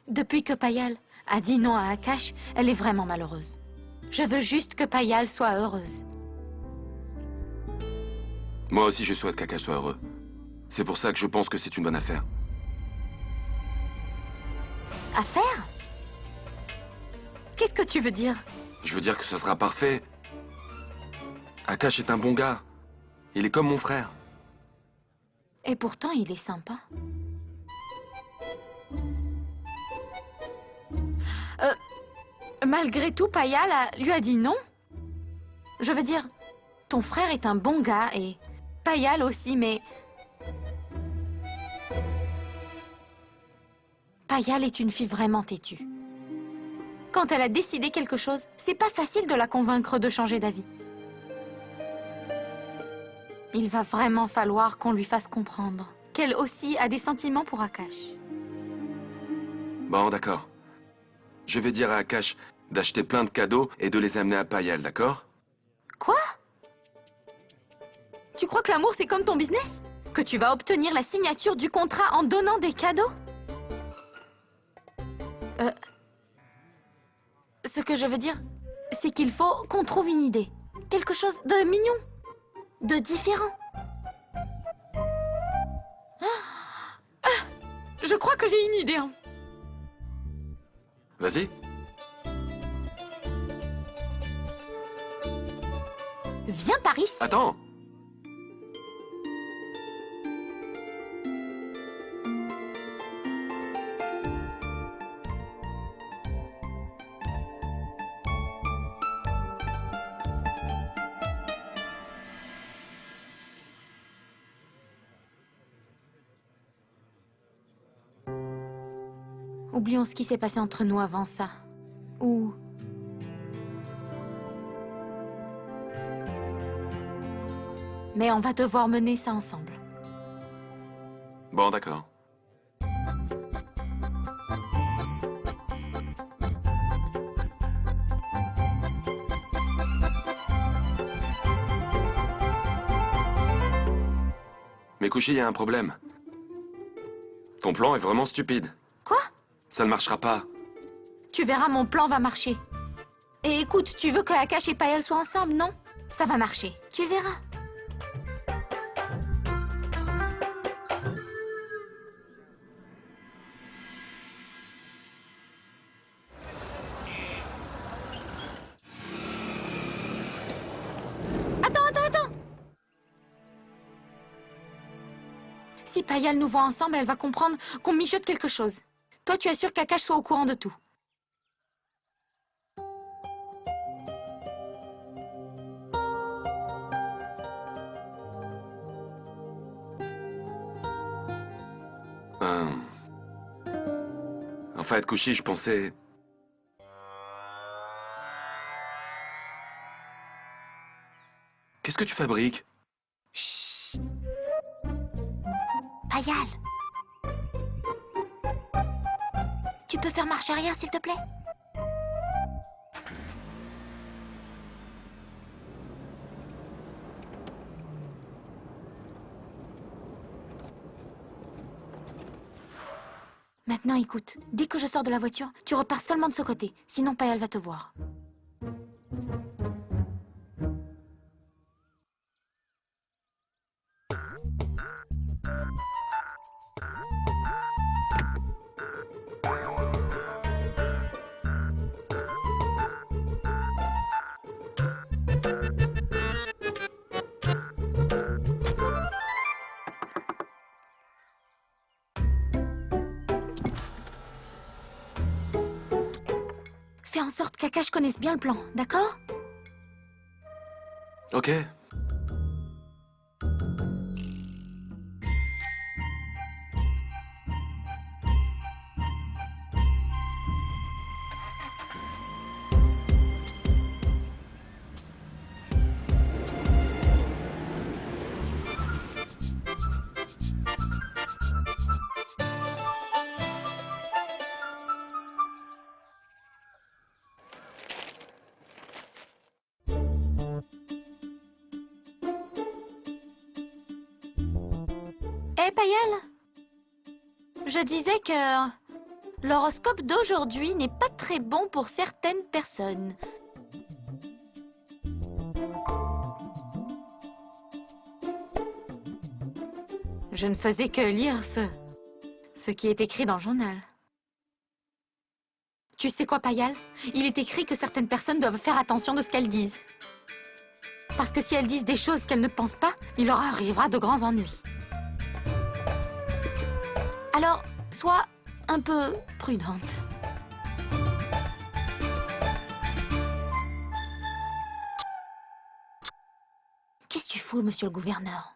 Depuis que Payal a dit non à Akash, elle est vraiment malheureuse. Je veux juste que Payal soit heureuse. Moi aussi, je souhaite qu'Akash soit heureux. C'est pour ça que je pense que c'est une bonne affaire. Affaire? Qu'est-ce que tu veux dire? Je veux dire que ce sera parfait. Akash est un bon gars. Il est comme mon frère. Et pourtant, il est sympa. Malgré tout, Payal lui a dit non. Je veux dire, ton frère est un bon gars et Payal aussi, mais... Payal est une fille vraiment têtue. Quand elle a décidé quelque chose, c'est pas facile de la convaincre de changer d'avis. Il va vraiment falloir qu'on lui fasse comprendre qu'elle aussi a des sentiments pour Akash. Bon, d'accord. Je vais dire à Akash d'acheter plein de cadeaux et de les amener à Payal, d'accord? Quoi? Tu crois que l'amour, c'est comme ton business? Que tu vas obtenir la signature du contrat en donnant des cadeaux? Ce que je veux dire, c'est qu'il faut qu'on trouve une idée. Quelque chose de mignon, de différent. Je crois que j'ai une idée. Hein. Vas-y. Viens par ici. Attends. Oublions ce qui s'est passé entre nous avant ça. Ou... Mais on va devoir mener ça ensemble. Bon, d'accord. Mais Kushi, il y a un problème. Ton plan est vraiment stupide. Quoi? Ça ne marchera pas. Tu verras, mon plan va marcher. Et écoute, tu veux que Akash et Payal soient ensemble, non? Ça va marcher. Tu verras. Attends! Si Payal nous voit ensemble, elle va comprendre qu'on mijote quelque chose. Toi, tu assures qu'Akash soit au courant de tout. En fait, Kushi, je pensais... Qu'est-ce que tu fabriques? Chut! Payal! Tu peux faire marche arrière, s'il te plaît? Maintenant, écoute. Dès que je sors de la voiture, tu repars seulement de ce côté. Sinon, Payal va te voir. Fais en sorte qu'Akash connaisse bien le plan, d'accord? Ok. Hé, Payal, je disais que l'horoscope d'aujourd'hui n'est pas très bon pour certaines personnes. Je ne faisais que lire ce qui est écrit dans le journal. Tu sais quoi, Payal? Il est écrit que certaines personnes doivent faire attention de ce qu'elles disent. Parce que si elles disent des choses qu'elles ne pensent pas, il leur arrivera de grands ennuis. Alors, sois un peu prudente. Qu'est-ce que tu fous, monsieur le gouverneur?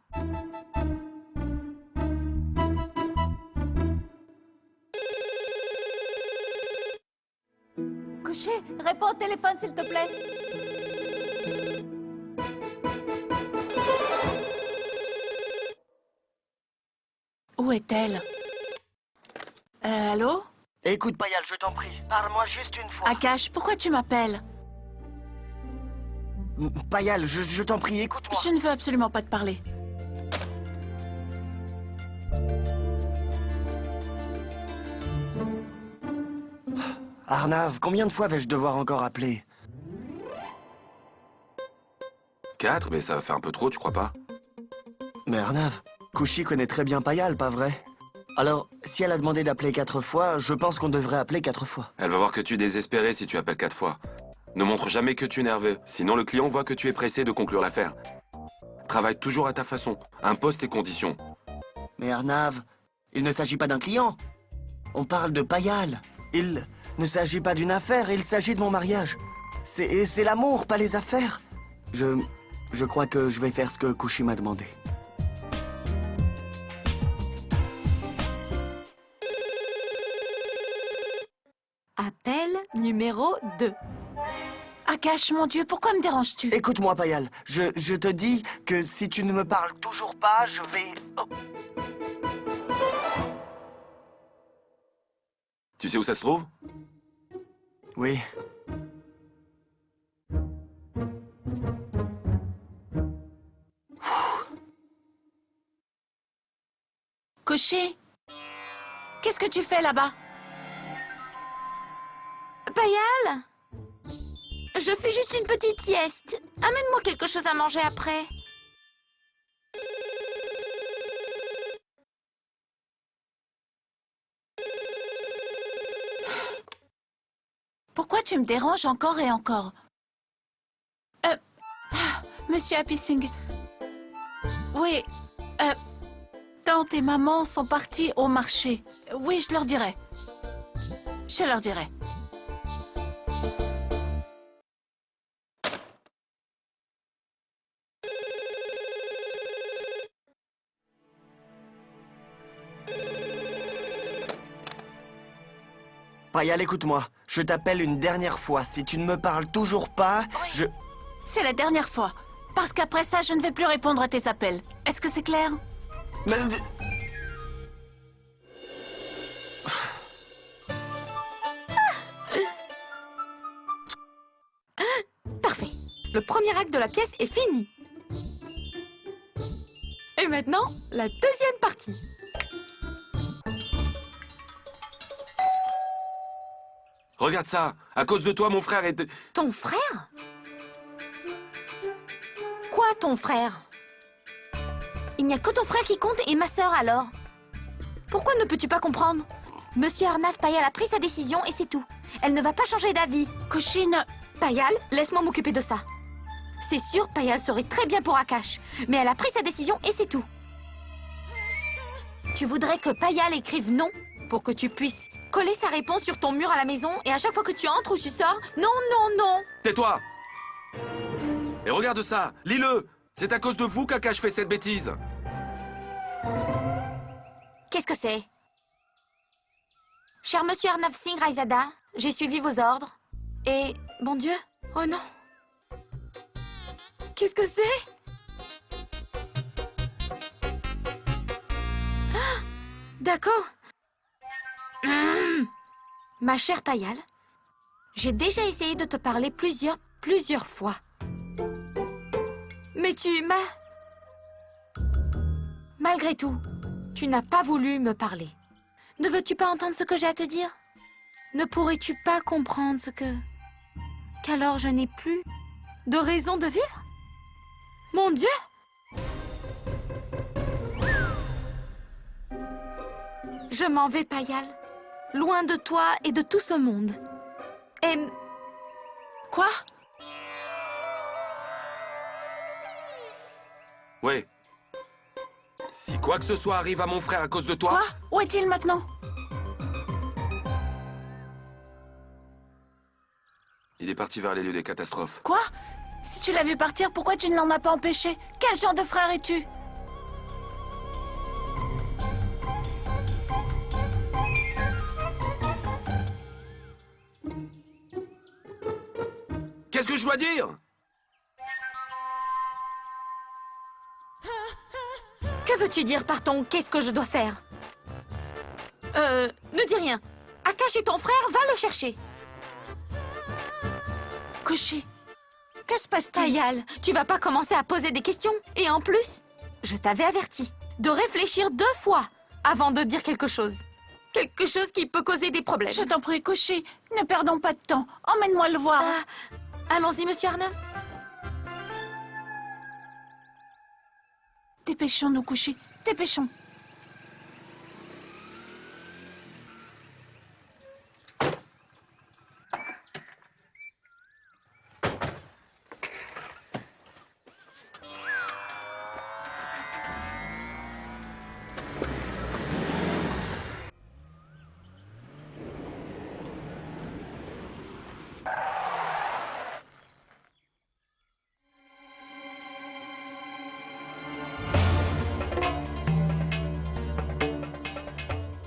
Coucher, réponds au téléphone, s'il te plaît. Où est-elle? Allô? Écoute, Payal, je t'en prie, parle-moi juste une fois. Akash, pourquoi tu m'appelles? Payal, je t'en prie, écoute-moi. Je ne veux absolument pas te parler. Arnav, combien de fois vais-je devoir encore appeler? 4, mais ça va faire un peu trop, tu crois pas? Mais Arnav, Kushi connaît très bien Payal, pas vrai? Alors, si elle a demandé d'appeler 4 fois, je pense qu'on devrait appeler 4 fois. Elle va voir que tu es désespéré si tu appelles 4 fois. Ne montre jamais que tu es nerveux, sinon le client voit que tu es pressé de conclure l'affaire. Travaille toujours à ta façon, impose tes conditions. Mais Arnav, il ne s'agit pas d'un client. On parle de Payal. Il ne s'agit pas d'une affaire, il s'agit de mon mariage. C'est l'amour, pas les affaires. Je crois que je vais faire ce que Kushi m'a demandé. Appel numéro 2. Akash, mon Dieu, pourquoi me déranges-tu? Écoute-moi, Payal, je te dis que si tu ne me parles toujours pas, je vais... Oh. Tu sais où ça se trouve? Oui. Kushi, qu'est-ce que tu fais là-bas? Payal, je fais juste une petite sieste. Amène-moi quelque chose à manger après. Pourquoi tu me déranges encore et encore? Monsieur Happy Singh. Oui, tante et maman sont partis au marché. Oui, je leur dirai. Je leur dirai. Payal, écoute-moi. Je t'appelle une dernière fois. Si tu ne me parles toujours pas, Oui. C'est la dernière fois. Parce qu'après ça, je ne vais plus répondre à tes appels. Est-ce que c'est clair? Mais... Parfait. Le premier acte de la pièce est fini. Et maintenant, la deuxième partie. Regarde ça! À cause de toi, mon frère est... Ton frère? Quoi, ton frère? Il n'y a que ton frère qui compte et ma sœur, alors. Pourquoi ne peux-tu pas comprendre? Monsieur Arnav Payal a pris sa décision et c'est tout. Elle ne va pas changer d'avis. Kushi, ne... Payal, laisse-moi m'occuper de ça. C'est sûr, Payal serait très bien pour Akash. Mais elle a pris sa décision et c'est tout. Tu voudrais que Payal écrive non pour que tu puisses coller sa réponse sur ton mur à la maison et à chaque fois que tu entres ou tu sors, non, non, non. Tais-toi! Et regarde ça! Lis-le! C'est à cause de vous qu'Akash fait cette bêtise! Qu'est-ce que c'est? Cher monsieur Arnav Singh Raizada, j'ai suivi vos ordres. Et... bon Dieu, oh non. Qu'est-ce que c'est? Ah, d'accord. Ma chère Payal, j'ai déjà essayé de te parler plusieurs fois. Mais tu m'as... Malgré tout, Tu n'as pas voulu me parler. Ne veux-tu pas entendre ce que j'ai à te dire? Ne pourrais-tu pas comprendre qu'alors je n'ai plus de raison de vivre? Mon Dieu! Je m'en vais, Payal. Loin de toi et de tout ce monde. Et... Quoi? Ouais. Si quoi que ce soit arrive à mon frère à cause de toi... Quoi? Où est-il maintenant? Il est parti vers les lieux des catastrophes. Quoi? Si tu l'as vu partir, pourquoi tu ne l'en as pas empêché? Quel genre de frère es-tu? Qu'est-ce que je dois dire? Que veux-tu dire par ton « qu'est-ce que je dois faire » ne dis rien. Akash est ton frère, va le chercher. Kushi, que se passe-t-il? Payal, tu vas pas commencer à poser des questions. Et en plus, je t'avais averti de réfléchir 2 fois avant de dire quelque chose. Quelque chose qui peut causer des problèmes. Je t'en prie, Kushi, ne perdons pas de temps. Emmène-moi le voir. Allons-y, monsieur Arnav. Dépêchons-nous, Kushi, dépêchons.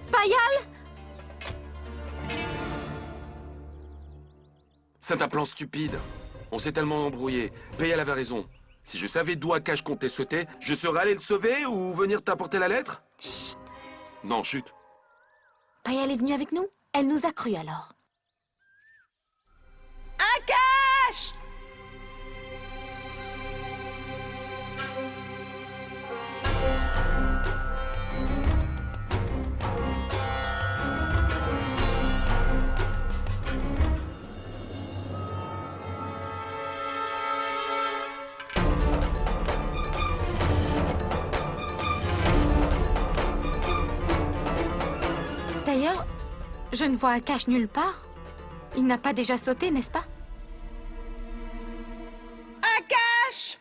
Payal! C'est un plan stupide. On s'est tellement embrouillé. Payal avait raison. Si je savais d'où Akash comptait sauter, je serais allé le sauver ou venir t'apporter la lettre? Chut! Non, chut. Payal est venue avec nous? Elle nous a cru alors. Akash! D'ailleurs, je ne vois Akash nulle part. Il n'a pas déjà sauté, n'est-ce pas? Akash!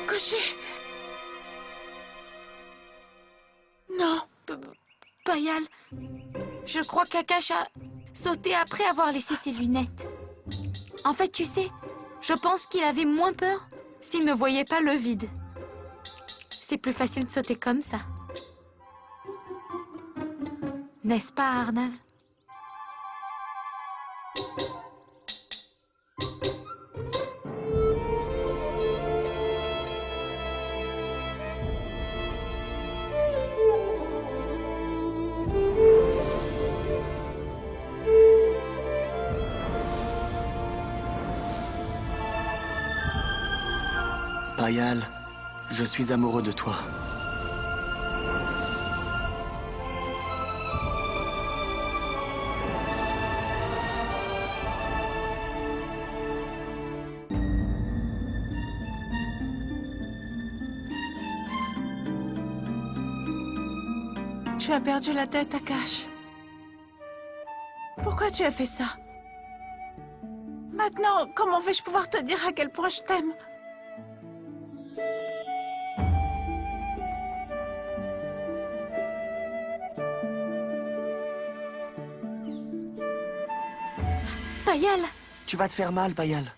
Kushi! Non. Payal, je crois qu'Akash a sauté après avoir laissé ses lunettes. En fait, tu sais, je pense qu'il avait moins peur s'il ne voyait pas le vide. C'est plus facile de sauter comme ça. N'est-ce pas, Arnav? Payal, je suis amoureux de toi. Tu as perdu la tête, Akash. Pourquoi tu as fait ça? Maintenant, comment vais-je pouvoir te dire à quel point je t'aime? Payal! Tu vas te faire mal, Payal.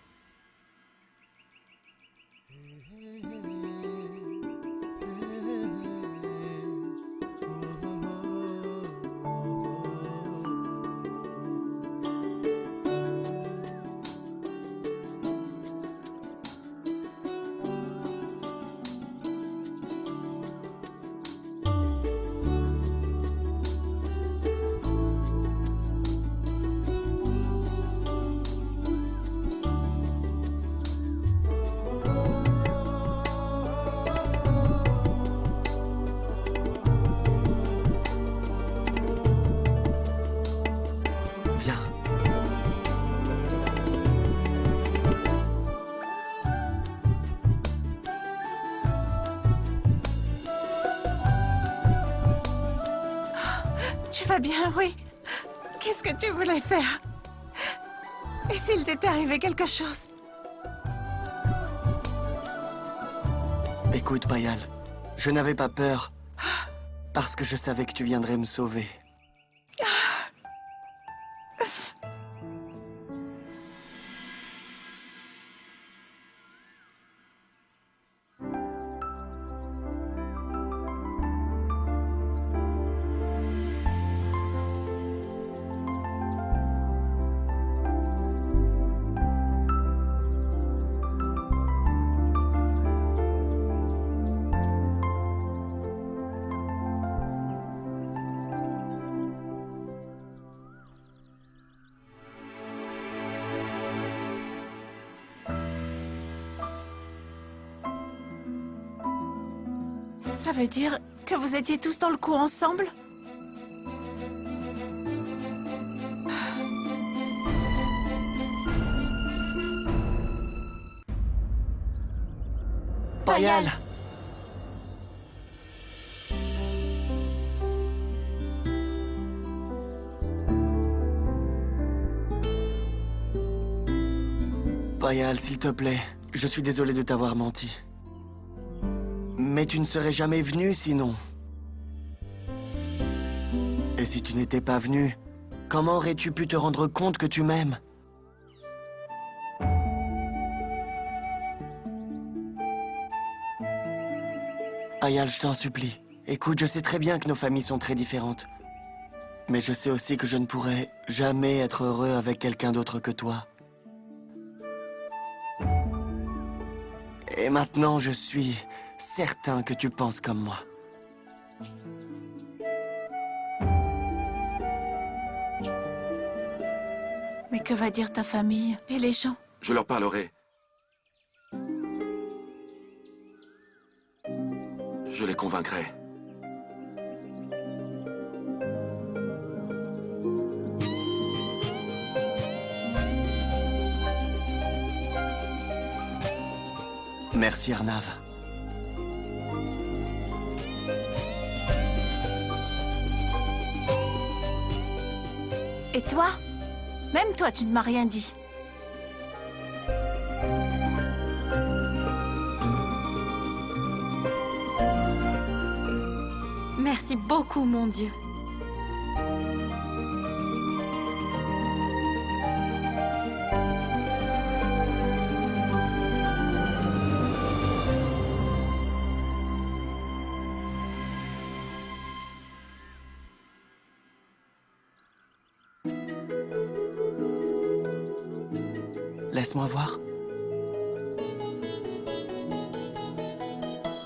Tu vas bien, oui. Qu'est-ce que tu voulais faire? Et s'il t'était arrivé quelque chose? Écoute, Payal, je n'avais pas peur. Parce que je savais que tu viendrais me sauver. Ça veut dire que vous étiez tous dans le coup ensemble? Payal! Payal, s'il te plaît, je suis désolé de t'avoir menti. Mais tu ne serais jamais venu sinon. Et si tu n'étais pas venu, comment aurais-tu pu te rendre compte que tu m'aimes? Payal, je t'en supplie. Écoute, je sais très bien que nos familles sont très différentes. Mais je sais aussi que je ne pourrais jamais être heureux avec quelqu'un d'autre que toi. Et maintenant, je suis certain que tu penses comme moi. Mais que va dire ta famille et les gens? Je leur parlerai. Je les convaincrai. Merci, Arnav. Et toi? Même toi, tu ne m'as rien dit. Merci beaucoup, mon Dieu. Laisse-moi voir.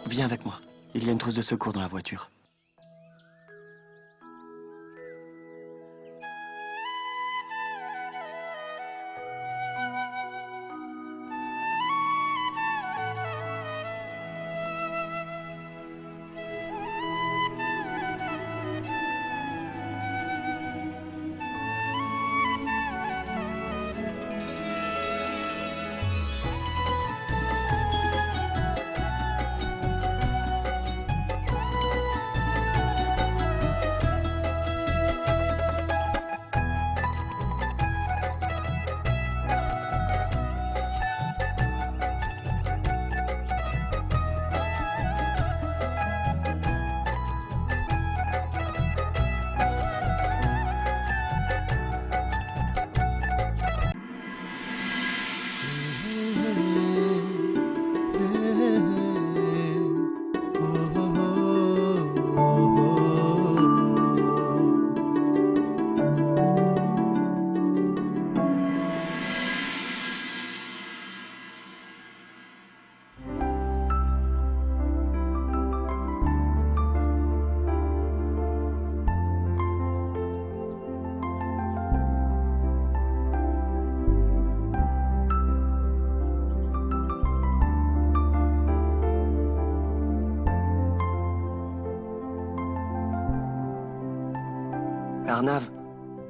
Viens avec moi. Il y a une trousse de secours dans la voiture. Arnav,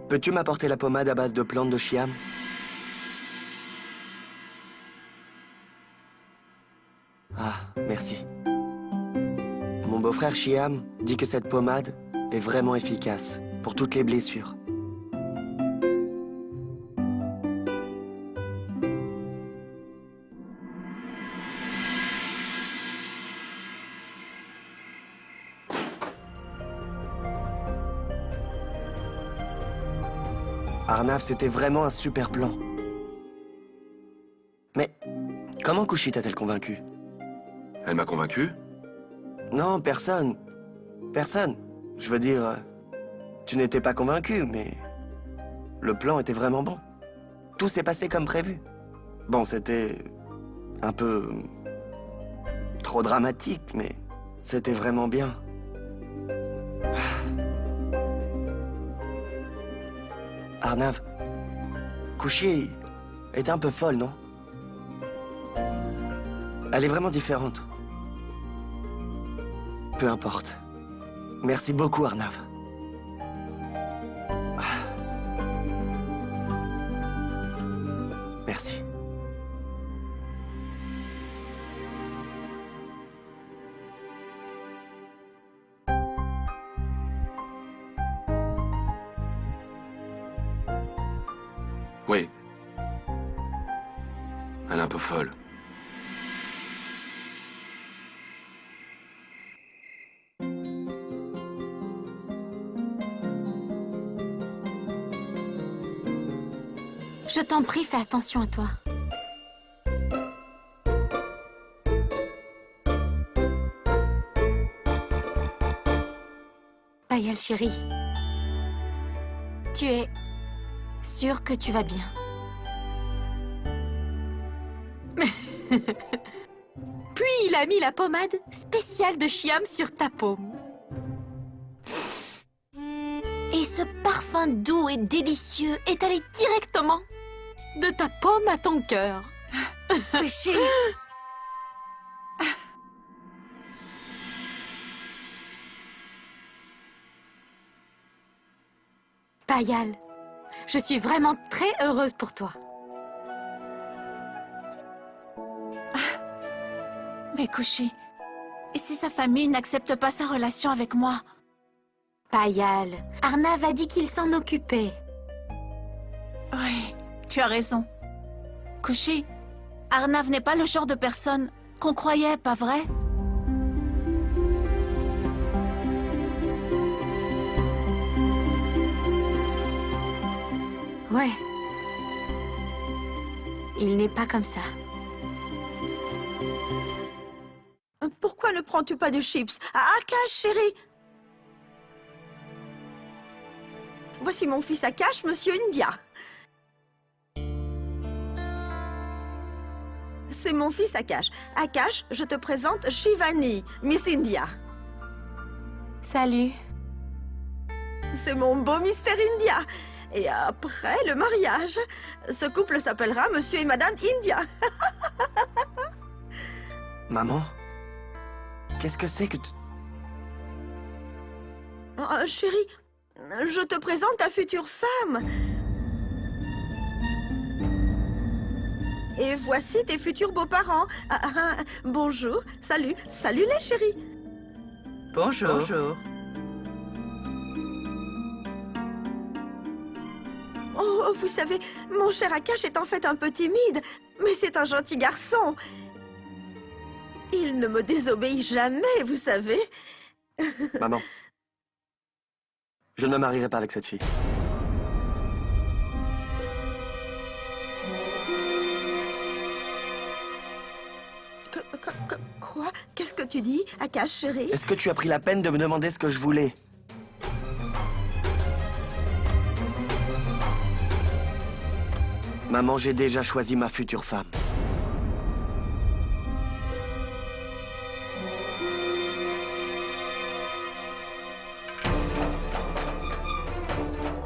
peux-tu m'apporter la pommade à base de plantes de Shyam? Ah, merci. Mon beau-frère Shyam dit que cette pommade est vraiment efficace. pour toutes les blessures. Arnav, c'était vraiment un super plan. Mais comment Kushi t'a-t-elle convaincu? Elle m'a convaincu? Non, personne. Personne. Je veux dire, tu n'étais pas convaincu, mais le plan était vraiment bon. Tout s'est passé comme prévu. Bon, c'était un peu trop dramatique, mais c'était vraiment bien. Arnav, Kushi est un peu folle, non? Elle est vraiment différente. Peu importe. Merci beaucoup, Arnav. Merci. Oui. Elle est un peu folle. Je t'en prie, fais attention à toi. Payal chérie, tu es sûr que tu vas bien? Puis il a mis la pommade spéciale de Shyam sur ta paume. Et ce parfum doux et délicieux est allé directement de ta paume à ton cœur. Kushi. Payal, je suis vraiment très heureuse pour toi. Mais Kushi, et si sa famille n'accepte pas sa relation avec moi? Payal, Arnav a dit qu'il s'en occupait. Oui, tu as raison. Kushi, Arnav n'est pas le genre de personne qu'on croyait, pas vrai? Ouais. Il n'est pas comme ça. Pourquoi ne prends-tu pas de chips? Akash, chérie! Voici mon fils Akash, Monsieur India. C'est mon fils Akash. Akash, je te présente Shivani, Miss India. Salut. C'est mon beau Mister India. Et après le mariage, ce couple s'appellera Monsieur et Madame India. Maman? Qu'est-ce que c'est que tu... Oh, chérie, je te présente ta future femme. Et voici tes futurs beaux-parents. Bonjour, salut, salut les chéris. Bonjour. Bonjour. Oh, vous savez, mon cher Akash est en fait un peu timide, mais c'est un gentil garçon. Il ne me désobéit jamais, vous savez. Maman, je ne me marierai pas avec cette fille. Quoi? Qu'est-ce que tu dis, Akash, chérie? Est-ce que tu as pris la peine de me demander ce que je voulais? Maman, j'ai déjà choisi ma future femme.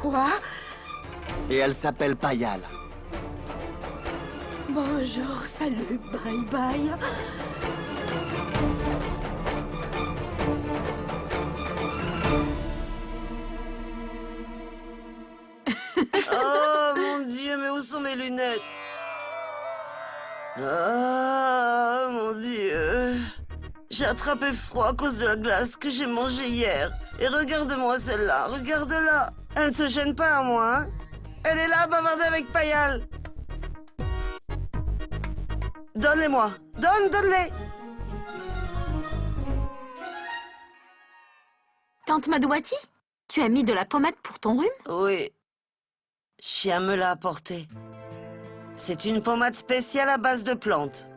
Quoi? Et elle s'appelle Payal. Bonjour, salut, bye bye. Oh mon Dieu, mais où sont mes lunettes? Ah mon Dieu. J'ai attrapé froid à cause de la glace que j'ai mangée hier. Et regarde-moi celle-là, regarde-la. Elle ne se gêne pas à moi, hein? Elle est là à bavarder avec Payal. Donne-les-moi. Donne-les. Tante Madouati, tu as mis de la pommade pour ton rhume? Oui. Chien me l'a apporté. C'est une pommade spéciale à base de plantes.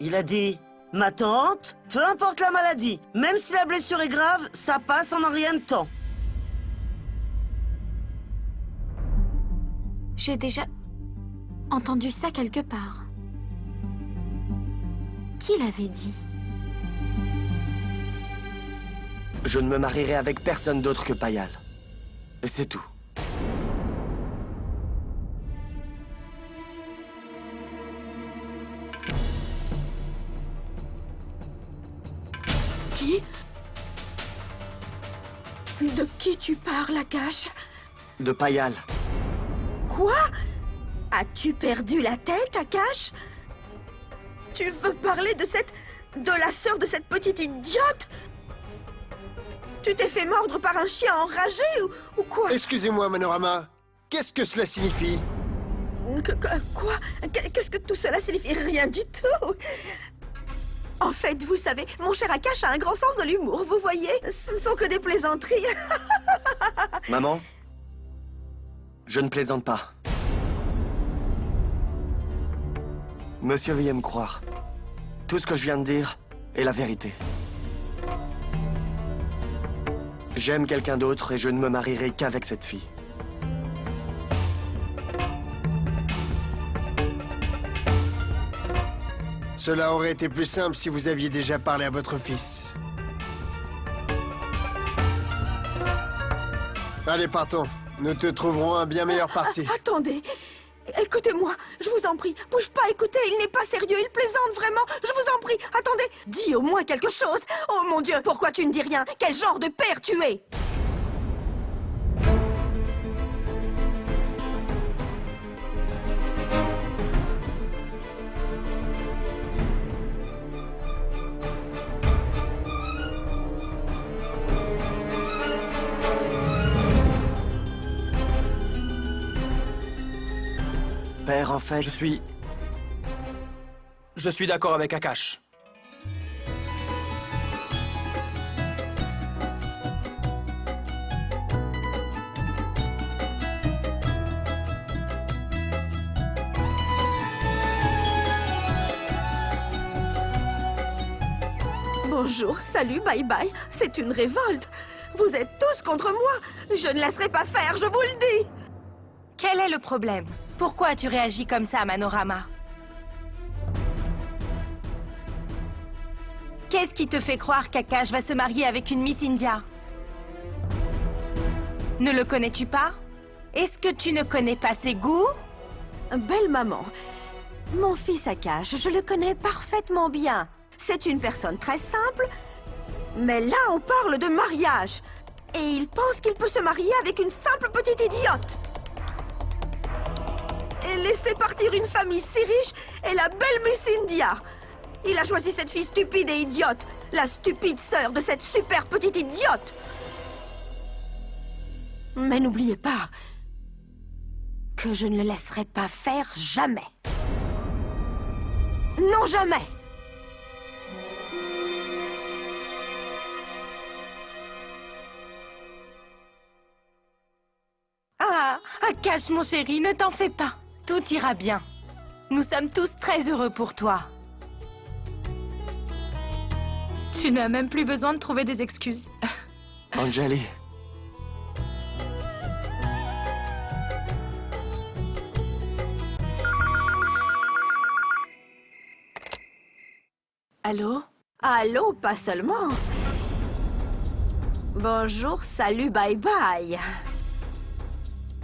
Il a dit, ma tante, peu importe la maladie, même si la blessure est grave, ça passe en un rien de temps. J'ai déjà entendu ça quelque part. Qui l'avait dit? Je ne me marierai avec personne d'autre que Payal. Et c'est tout. Qui? De qui tu parles, Akash? De Payal. Quoi? As-tu perdu la tête, Akash? Tu veux parler de la sœur de cette petite idiote? Tu t'es fait mordre par un chien enragé ou quoi? Excusez-moi, Manorama. Qu'est-ce que cela signifie? Quoi? Qu'est-ce que tout cela signifie? Rien du tout. En fait, vous savez, mon cher Akash a un grand sens de l'humour, vous voyez? Ce ne sont que des plaisanteries. Maman, je ne plaisante pas. Monsieur, veuillez me croire. Tout ce que je viens de dire est la vérité. J'aime quelqu'un d'autre et je ne me marierai qu'avec cette fille. Cela aurait été plus simple si vous aviez déjà parlé à votre fils. Allez, partons. Nous te trouverons un bien meilleur parti. Attendez. Écoutez-moi, je vous en prie. Bouge pas, écoutez, il n'est pas sérieux, il plaisante vraiment. Je vous en prie, attendez. Dis au moins quelque chose. Oh mon Dieu, pourquoi tu ne dis rien? Quel genre de père tu es? Père, en fait, Je suis d'accord avec Akash. Bonjour, salut, bye bye. C'est une révolte. Vous êtes tous contre moi. Je ne laisserai pas faire, je vous le dis. Quel est le problème? Pourquoi as-tu réagi comme ça, Manorama? Qu'est-ce qui te fait croire qu'Akash va se marier avec une Miss India? Ne le connais-tu pas? Est-ce que tu ne connais pas ses goûts? Belle maman, mon fils Akash, je le connais parfaitement bien. C'est une personne très simple, mais là on parle de mariage. Et il pense qu'il peut se marier avec une simple petite idiote. Et laisser partir une famille si riche et la belle Miss India. Il a choisi cette fille stupide et idiote, la stupide sœur de cette super petite idiote. Mais n'oubliez pas que je ne le laisserai pas faire jamais. Non, jamais. Ah, Akash, mon chéri, ne t'en fais pas. Tout ira bien. Nous sommes tous très heureux pour toi. Tu n'as même plus besoin de trouver des excuses. Anjali. Allô? Allô, pas seulement. Bonjour, salut, bye bye.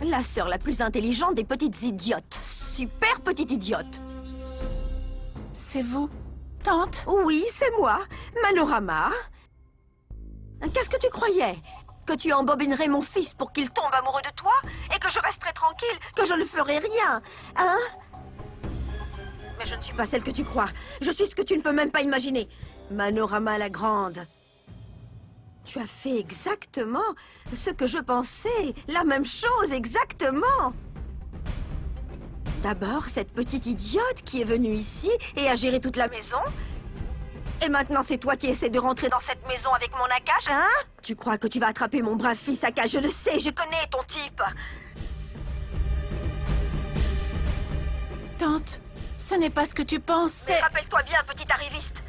La sœur la plus intelligente des petites idiotes. Super petite idiote. C'est vous, tante? Oui, c'est moi, Manorama. Qu'est-ce que tu croyais? Que tu embobinerais mon fils pour qu'il tombe amoureux de toi? Et que je resterais tranquille? Que je ne ferais rien? Hein? Mais je ne suis pas celle que tu crois. Je suis ce que tu ne peux même pas imaginer. Manorama la Grande. Tu as fait exactement ce que je pensais. La même chose, exactement. D'abord, cette petite idiote qui est venue ici et a géré toute la maison. Et maintenant, c'est toi qui essaies de rentrer dans cette maison avec mon Akash, hein? Tu crois que tu vas attraper mon brave fils Akash? Je le sais, je connais ton type. Tante, ce n'est pas ce que tu penses, Mais c'est... rappelle-toi bien, petit arriviste.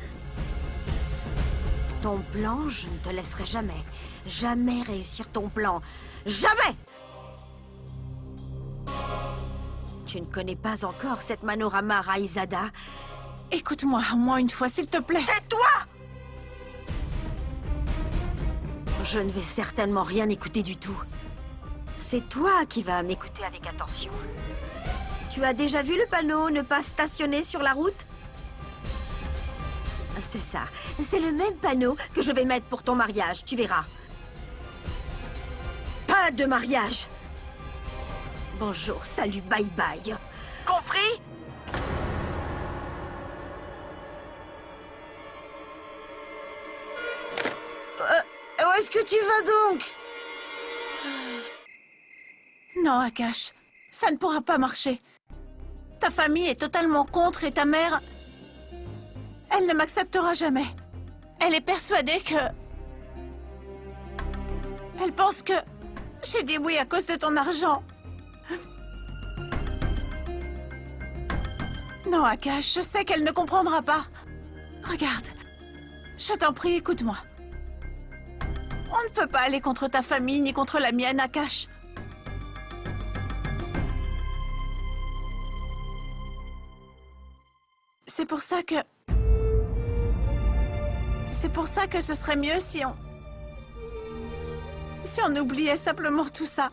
Ton plan, je ne te laisserai jamais. Jamais réussir ton plan. Jamais! Tu ne connais pas encore cette Manorama Raizada. Écoute-moi, moi une fois, s'il te plaît. Tais-toi! Je ne vais certainement rien écouter du tout. C'est toi qui vas m'écouter avec attention. Tu as déjà vu le panneau « Ne pas stationner sur la route » ? C'est ça. C'est le même panneau que je vais mettre pour ton mariage, tu verras. Pas de mariage. Bonjour, salut, bye bye. Compris ? Où est-ce que tu vas donc? Non, Akash, ça ne pourra pas marcher. Ta famille est totalement contre et ta mère... Elle ne m'acceptera jamais. Elle est persuadée que... Elle pense que... J'ai dit oui à cause de ton argent. Non, Akash, je sais qu'elle ne comprendra pas. Regarde, je t'en prie, écoute-moi. On ne peut pas aller contre ta famille ni contre la mienne, Akash. C'est pour ça que... C'est pour ça que ce serait mieux si on... Si on oubliait simplement tout ça.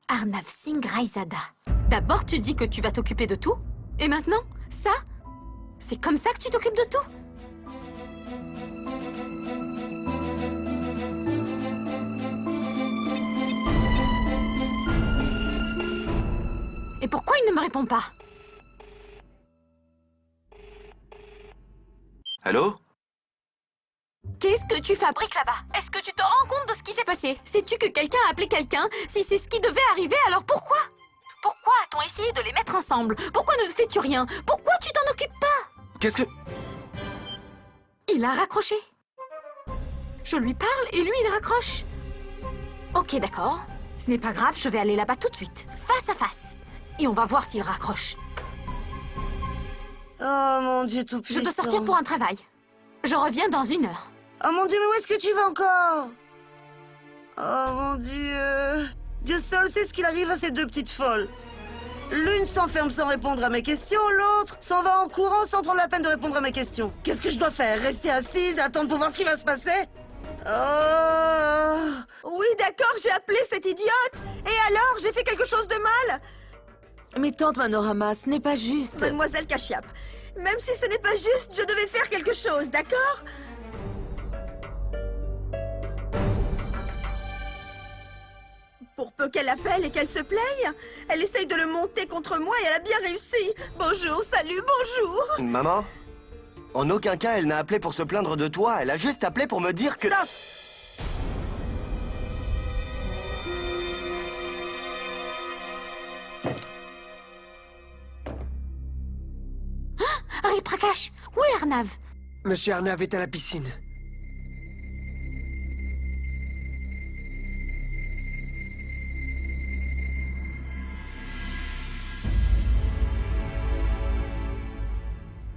Arnav Singh Raizada. D'abord, tu dis que tu vas t'occuper de tout. Et maintenant, ça? C'est comme ça que tu t'occupes de tout? Et pourquoi il ne me répond pas? Allô? Qu'est-ce que tu fabriques là-bas? Est-ce que tu te rends compte de ce qui s'est passé? Sais-tu que quelqu'un a appelé quelqu'un? Si c'est ce qui devait arriver, alors pourquoi? Pourquoi a-t-on essayé de les mettre ensemble? Pourquoi ne fais-tu rien? Pourquoi tu t'en occupes pas? Qu'est-ce que... Il a raccroché. Je lui parle et lui il raccroche. Ok, d'accord. Ce n'est pas grave, je vais aller là-bas tout de suite, face à face. Et on va voir s'il raccroche. Oh mon Dieu tout puissant. Je dois sortir pour un travail. Je reviens dans 1 heure. Oh mon Dieu, mais où est-ce que tu vas encore? Oh mon Dieu. Dieu seul sait ce qu'il arrive à ces deux petites folles. L'une s'enferme sans répondre à mes questions, l'autre s'en va en courant sans prendre la peine de répondre à mes questions. Qu'est-ce que je dois faire? Rester assise, attendre pour voir ce qui va se passer? Oh. Oui, d'accord, j'ai appelé cette idiote. Et alors, j'ai fait quelque chose de mal? Mais tante Manorama, ce n'est pas juste. Mademoiselle Kashyap, même si ce n'est pas juste, je devais faire quelque chose, d'accord? Pour peu qu'elle appelle et qu'elle se plaigne, elle essaye de le monter contre moi et elle a bien réussi. Bonjour, salut, bonjour. Maman, en aucun cas elle n'a appelé pour se plaindre de toi, elle a juste appelé pour me dire que... Stop! Harry Prakash, où est Arnav? Monsieur Arnav est à la piscine.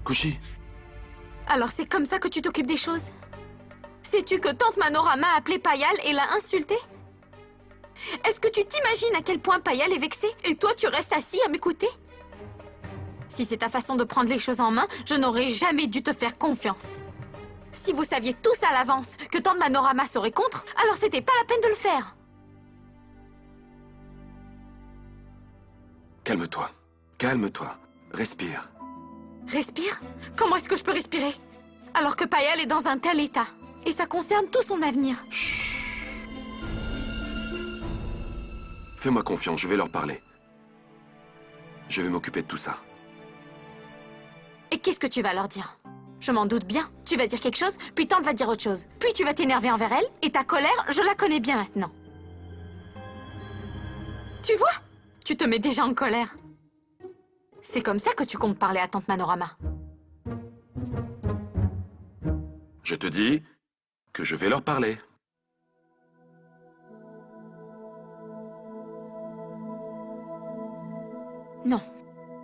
Kushi, Alors c'est comme ça que tu t'occupes des choses? Sais-tu que tante Manorama a appelé Payal et l'a insulté? Est-ce que tu t'imagines à quel point Payal est vexé? Et toi tu restes assis à m'écouter? Si c'est ta façon de prendre les choses en main, je n'aurais jamais dû te faire confiance. Si vous saviez tous à l'avance que tante Manorama serait contre, alors c'était pas la peine de le faire. calme-toi. Calme-toi. Respire. Respire? Comment est-ce que je peux respirer? Alors que Payal est dans un tel état. Et ça concerne tout son avenir. Fais-moi confiance, je vais leur parler. Je vais m'occuper de tout ça. Et qu'est-ce que tu vas leur dire? Je m'en doute bien. Tu vas dire quelque chose, puis Tante va dire autre chose. Puis tu vas t'énerver envers elle, et ta colère, je la connais bien maintenant. Tu vois? Tu te mets déjà en colère. C'est comme ça que tu comptes parler à Tante Manorama. Je te dis que je vais leur parler. Non,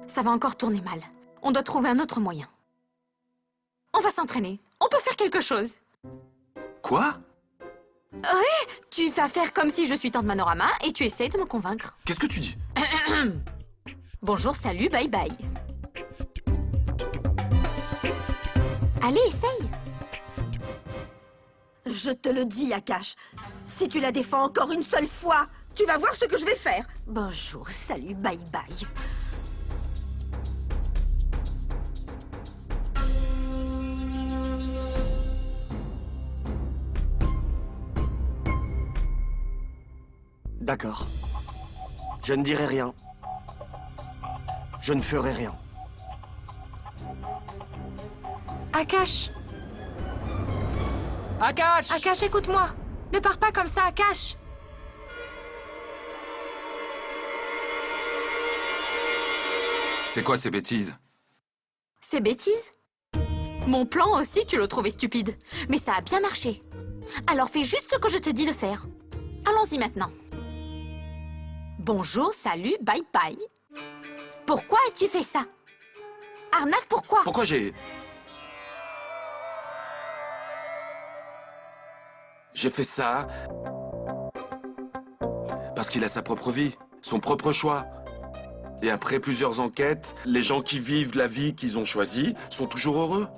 ça va encore tourner mal. On doit trouver un autre moyen. On va s'entraîner. On peut faire quelque chose. Quoi? Oui, tu vas faire comme si je suis Tante Manorama et tu essayes de me convaincre. Qu'est-ce que tu dis? Bonjour, salut, bye bye. Allez, essaye. Je te le dis, Akash. Si tu la défends encore une seule fois, tu vas voir ce que je vais faire. Bonjour, salut, bye bye. D'accord. Je ne dirai rien. Je ne ferai rien. Akash! Akash! Akash, écoute-moi! Ne pars pas comme ça, Akash! C'est quoi ces bêtises? Ces bêtises? Mon plan aussi, tu le trouvais stupide. Mais ça a bien marché. Alors fais juste ce que je te dis de faire. Allons-y maintenant. Bonjour, salut, bye bye. Pourquoi as-tu fait ça? Arnav, pourquoi? Pourquoi j'ai fait ça parce qu'il a sa propre vie, son propre choix. Et après plusieurs enquêtes, les gens qui vivent la vie qu'ils ont choisie sont toujours heureux.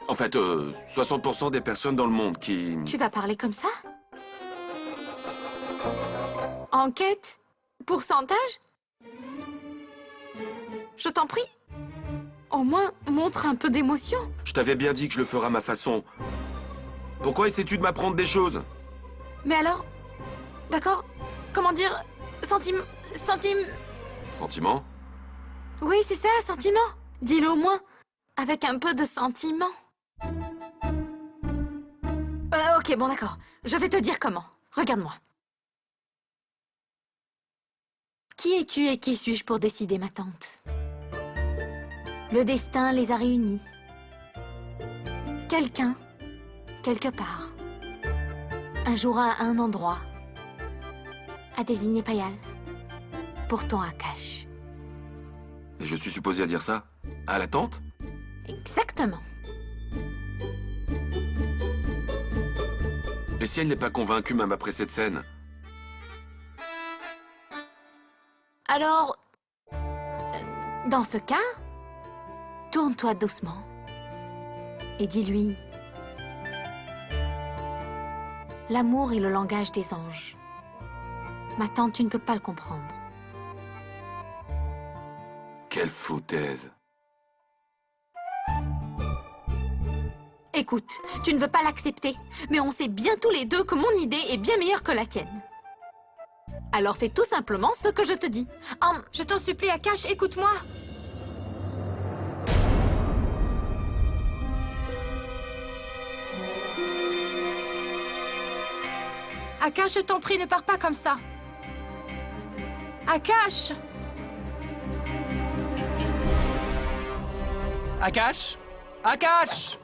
En fait, 60% des personnes dans le monde qui... Tu vas parler comme ça? Enquête? Pourcentage? Je t'en prie. Au moins, montre un peu d'émotion. Je t'avais bien dit que je le ferais à ma façon. Pourquoi essaies-tu de m'apprendre des choses? Mais alors... D'accord. Comment dire... Sentiment... Oui, c'est ça, sentiment. Dis-le au moins. Avec un peu de sentiment. Ok, bon, d'accord. Je vais te dire comment. Regarde-moi. Qui es-tu et qui suis-je pour décider, ma tante? Le destin les a réunis. Quelqu'un, quelque part, un jour à un endroit, a désigné Payal pour ton Akash. Et je suis supposé à dire ça? À la tante? Exactement. Et si elle n'est pas convaincue même après cette scène? Alors, dans ce cas, tourne-toi doucement et dis-lui: l'amour est le langage des anges. Ma tante, tu ne peux pas le comprendre. Quelle foutaise. Écoute, tu ne veux pas l'accepter, mais on sait bien tous les deux que mon idée est bien meilleure que la tienne. Alors fais tout simplement ce que je te dis. Je t'en supplie, Akash, écoute-moi. Akash, je t'en prie, ne pars pas comme ça. Akash! Akash! Akash!